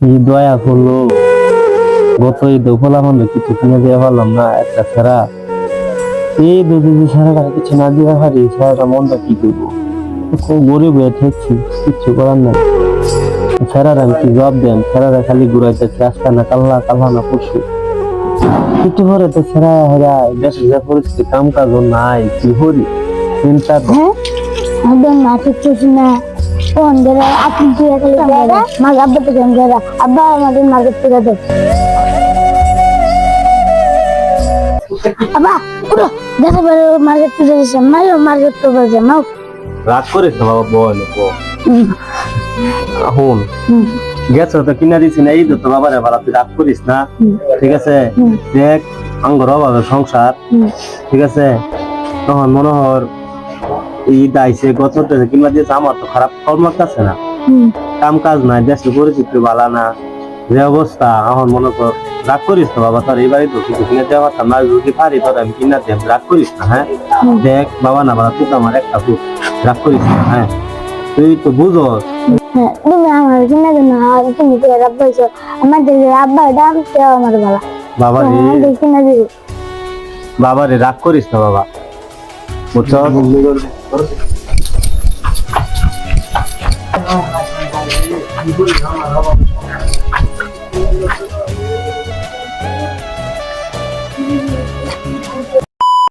এই দয়া করলো গত ঈদে ফলাফল কিছু কিনে দিয়ে পারলাম না একটা ছাড়া এই যদি সারাটা কিছু না দিয়ে পারি সারাটা মনটা কি করবো খুব গরিব হয়ে ঠেকছি কিচ্ছু করার নাই ছাড়ারা আমি কি জবাব দেন ছাড়ারা খালি ঘুরাইতেছে আজকা না কাল্লা কাল্লা না পরশু কিছু পরে তো ছাড়া হেরা দেশের যে পরিস্থিতি কাম কাজ নাই কি করি চিন্তা তো একদম মাঠে কিছু না কোন যারা আপনি দিয়ে গেলে মাঝ আব্বা থেকে যারা আব্বা আমাদের মাঝে থেকে দেয় আব্বা পুরো দেখা বলে মার্কেট থেকে এসে মাইও মার্কেট তো বাজে মাও রাগ করিস না বাবা বল হন গেছো তো কিনা দিছি না এই তো বাবারে বাড়া তুই রাগ করিস না ঠিক আছে দেখ আঙ্গর অভাবে সংসার ঠিক আছে তখন মনে হর ঈদ আইসে গত কিংবা দিয়েছে আমার তো খারাপ কর্ম লাগতেছে না কাম কাজ নাই দেশের পরিচিতি ভালো না যে অবস্থা এখন মনে কর রাগ করিস না বাবা তোর এইবারই তো কিছু কিনে দেওয়া পারতাম না যদি পারি তোর আমি কিনা দেব রাগ করিস না হ্যাঁ দেখ বাবা না বাবা তুই তো আমার একটা পুত রাগ করিস না হ্যাঁ তুই তো বুঝো তুমি আমার কিনা দেন আর তুমি তো আব্বা এসে আমাদের আব্বা দাম কেউ আমার ভালো বাবা রে কিনা দিবি বাবা রে রাগ করিস না বাবা বুঝছো